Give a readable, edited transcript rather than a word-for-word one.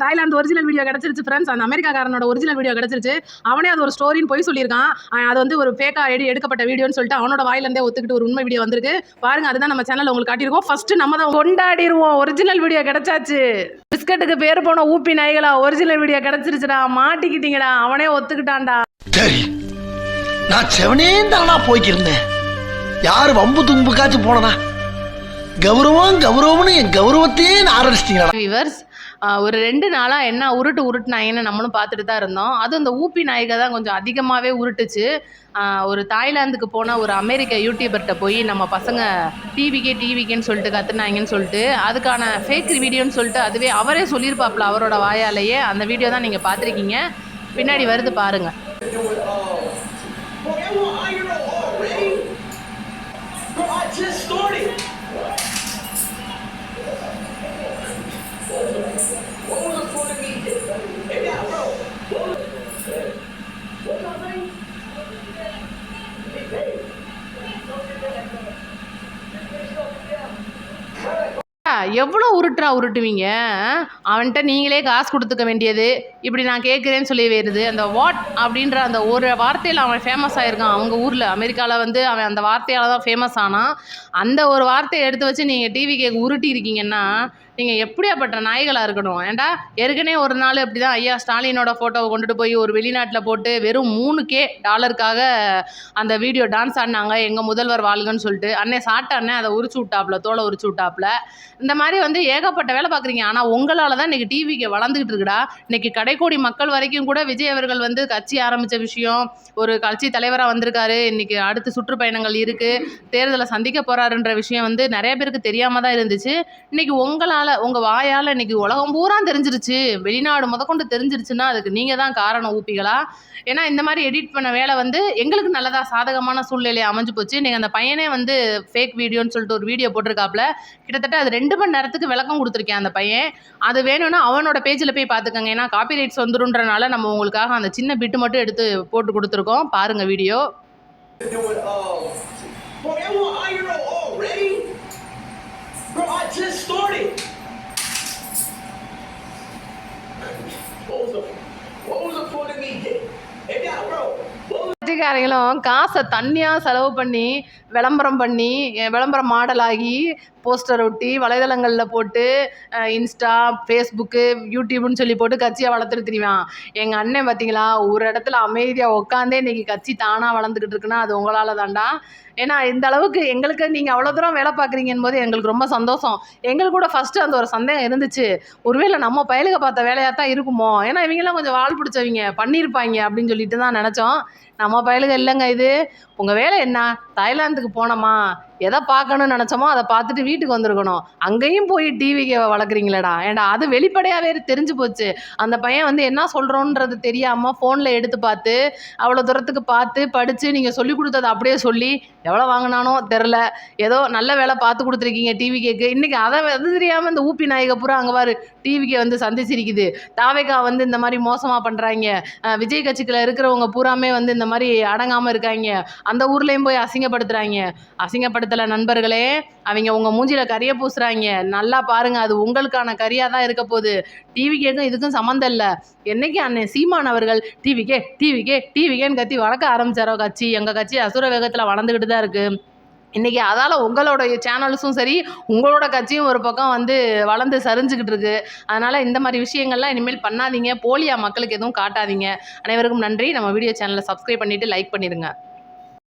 Thailand original video கிடச்சிருச்சு friends. அந்த அமெரிக்காக்காரனோட original video கிடச்சிருச்சு. அவனே அது ஒரு ஸ்டோரின்னு போய் சொல்லியிருக்கான். அது வந்து ஒரு ஃபேக்காக எடுக்கப்பட்ட வீடியோன்னு சொல்லிட்டு அவனோட வாயிலேருந்தே ஒத்துக்கிட்டு ஒரு உண்மை வீடியோ வந்திருக்கு பாருங்க. அதுதான் நம்ம சேனலில் உங்களுக்கு காட்டியிருக்கோம். ஃபர்ஸ்ட் நம்ம தான் கொண்டாடிடுவோம். ஒரிஜினல் வீடியோ கிடைச்சாச்சு. பிஸ்கட்டுக்கு பேர் போன ஊப்பி நாய்களா, ஒரிஜினல் வீடியோ கிடைச்சிருச்சுடா. மாட்டிக்கிட்டீங்கடா. அவனே ஒத்துக்கிட்டான்டா. சரி, நான் செவனே தானா போய்க்கிருந்தேன். யாரு வம்பு தும்புக்காச்சும் போனனா? கௌரவம் கௌரவம்னு என் கௌரவத்தையே ஆரம்பிச்சிட்டீங்களா? வியூவர்ஸ், ஒரு 2 நாளாக என்ன உருட்டுனாங்கன்னு நம்மளும் பார்த்துட்டு தான் இருந்தோம். அதுவும் இந்த ஊப்பி நாய்க தான் கொஞ்சம் அதிகமாகவே உருட்டுச்சு. ஒரு தாய்லாந்துக்கு போன ஒரு அமெரிக்க யூடியூபர்கிட்ட போய் நம்ம பசங்க டிவிக்கேன்னு சொல்லிட்டு கத்துனாங்கன்னு சொல்லிட்டு அதுக்கான ஃபேக் வீடியோன்னு சொல்லிட்டு அதுவே அவரே சொல்லியிருப்பாப்புல அவரோட வாயாலேயே. அந்த வீடியோ தான் நீங்கள் பார்த்துருக்கீங்க. பின்னாடி வருது பாருங்கள். எவ்வளோ உருட்டுவீங்க? அவன்கிட்ட நீங்களே காசு கொடுத்துக்க வேண்டியது. இப்படி நான் கேட்குறேன்னு சொல்லி வருது. அந்த வாட் அப்படின்ற அந்த ஒரு வார்த்தையில் அவன் ஃபேமஸ் ஆகிருக்கான். அவங்க ஊரில் அமெரிக்காவில் வந்து அவன் அந்த வார்த்தையால் தான் ஃபேமஸ் ஆனான். அந்த ஒரு வார்த்தையை எடுத்து வச்சு நீங்கள் டிவி கேக் உருட்டி இருக்கீங்கன்னா நீங்கள் எப்படியாப்பட்ட நாய்களாக இருக்கணும்? ஏன்டா ஏற்கனவே ஒரு நாள் அப்படி தான் ஐயா ஸ்டாலினோட ஃபோட்டோவை கொண்டுட்டு போய் ஒரு வெளிநாட்டில் போட்டு வெறும் $3,000 அந்த வீடியோ டான்ஸ் ஆடினாங்க, எங்கள் முதல்வர் வாழ்கன்னு சொல்லிட்டு. அண்ணே சாப்பிட்ட அண்ணே அதை உரிச்சு விட்டாப்புல, தோலை உரிச்சு விட்டாப்புல. இந்த மாதிரி வந்து ஏகப்பட்ட வேலை பார்க்குறீங்க. ஆனால் உங்களால் தான் இன்றைக்கி டிவிக்கு வளர்ந்துக்கிட்டு இருக்குடா. இன்றைக்கி கடைக்கோடி மக்கள் வரைக்கும் கூட விஜய் அவர்கள் வந்து கட்சி ஆரம்பித்த விஷயம், ஒரு கட்சி தலைவராக வந்திருக்காரு, இன்றைக்கி அடுத்து சுற்றுப்பயணங்கள் இருக்குது, தேர்தலை சந்திக்க போகிறாருன்ற விஷயம் வந்து நிறைய பேருக்கு தெரியாமல் தான் இருந்துச்சு. இன்றைக்கி உங்கள் வாயால் இன்றைக்கி உலகம் பூரா தெரிஞ்சிருச்சு, வெளிநாடு முதற்கொண்டு தெரிஞ்சிருச்சுன்னா அதுக்கு நீங்கள் தான் காரணம் ஊப்பிகளா. ஏன்னா இந்த மாதிரி எடிட் பண்ண வேலை வந்து எங்களுக்கு நல்லதாக சாதகமான சூழ்நிலையை அமைஞ்சு போச்சு. நீங்கள் அந்த பையனே வந்து ஃபேக் வீடியோன்னு சொல்லிட்டு ஒரு வீடியோ போட்டிருக்காப்புல. கிட்டத்தட்ட அது 2 மணி நேரத்துக்கு விளக்கம் கொடுத்துருக்கேன் அந்த பையன். அது வேணும்னா அவனோட பேஜில் போய் பார்த்துக்கோங்க. ஏன்னா காப்பிரைட்ஸ் வந்துருன்றனால நம்ம உங்களுக்காக அந்த சின்ன பிட்டு மட்டும் எடுத்து போட்டு கொடுத்துருக்கோம். பாருங்கள் வீடியோ. கட்சிக்காரங்களும் காசை தண்ணியாக செலவு பண்ணி விளம்பரம் மாடலாகி போஸ்டர் ஒட்டி வலைதளங்களில் போட்டு இன்ஸ்டா, ஃபேஸ்புக்கு, யூடியூப்னு சொல்லி போட்டு கட்சியை வளர்த்துட்டு தெரியுவான். எங்கள் அண்ணன் பார்த்தீங்களா, ஒரு இடத்துல அமைதியாக உட்காந்தே இன்றைக்கி கட்சி தானாக வளர்ந்துக்கிட்டு இருக்குன்னா அது உங்களால் தான்டா. ஏன்னா இந்த அளவுக்கு எங்களுக்கு நீங்கள் அவ்வளோ தூரம் வேலை பார்க்குறீங்கன்னு போது எங்களுக்கு ரொம்ப சந்தோஷம். எங்களுக்கு கூட ஃபஸ்ட்டு அந்த ஒரு சந்தேகம் இருந்துச்சு, ஒருவேளை நம்ம பயலுக பார்த்த வேலையாக தான் இருக்குமோ, ஏன்னா இவங்கெல்லாம் கொஞ்சம் வால் பிடிச்சவங்க பண்ணியிருப்பாங்க அப்படின்னு சொல்லிட்டு தான் நினச்சோம். நம்ம பயலுக இல்லைங்க. இது உங்கள் வேலை என்ன? தாய்லாந்துக்கு போனோமா, எதை பார்க்கணும்னு நினச்சோமோ அதை பார்த்துட்டு வீட்டுக்கு வந்திருக்கணும். அங்கேயும் போய் டிவிக்கு வளர்க்குறீங்களேடா. ஏன்டா அது வெளிப்படையாகவே தெரிஞ்சு போச்சு. அந்த பையன் வந்து என்ன சொல்கிறோன்றது தெரியாமல் ஃபோனில் எடுத்து பார்த்து அவ்வளோ தூரத்துக்கு பார்த்து படித்து நீங்கள் சொல்லி கொடுத்ததை அப்படியே சொல்லி எவ்வளோ வாங்கினானோ தெரில, ஏதோ நல்ல வேலை பார்த்து கொடுத்துருக்கீங்க டிவி கேக்கு. இன்றைக்கி அதை அது தெரியாமல் இந்த ஊப்பி நாயக பூரா அங்கே பாரு டிவிக்கே வந்து சந்திச்சிருக்குது. தாவேக்கா வந்து இந்த மாதிரி மோசமாக பண்ணுறாங்க, விஜய் கட்சிக்குள்ள இருக்கிறவங்க பூராமே வந்து இந்த மாதிரி அடங்காமல் இருக்காங்க, அந்த ஊர்லேயும் போய் அசிங்கப்படுத்துகிறாங்க. அசிங்கப்படுத்தலை நண்பர்களே, அவங்க உங்கள் மூஞ்சியில் கரியை பூசுகிறாங்க. நல்லா பாருங்கள், அது உங்களுக்கான கரியாக தான் இருக்க போகுது. டிவி கேக்கும் இதுக்கும் சம்மந்தம் இல்லை. என்னைக்கு அண்ணன் சீமான் அவர்கள் டிவிக்கேன்னு கத்தி வளர்க்க ஆரம்பித்தாரோ கட்சி, எங்கள் கட்சி அசுர வேகத்தில் வளர்ந்துக்கிட்டு தான் இருக்குது. இன்றைக்கி அதால் உங்களோட சேனல்ஸும் சரி, உங்களோட கட்சியும் ஒரு பக்கம் வந்து வளர்ந்து சரிஞ்சுக்கிட்டு இருக்குது. அதனால் இந்த மாதிரி விஷயங்கள்லாம் இனிமேல் பண்ணாதீங்க. போலியாக மக்களுக்கு எதுவும் காட்டாதீங்க. அனைவருக்கும் நன்றி. நம்ம வீடியோ சேனலை சப்ஸ்கிரைப் பண்ணிவிட்டு லைக் பண்ணிடுங்க.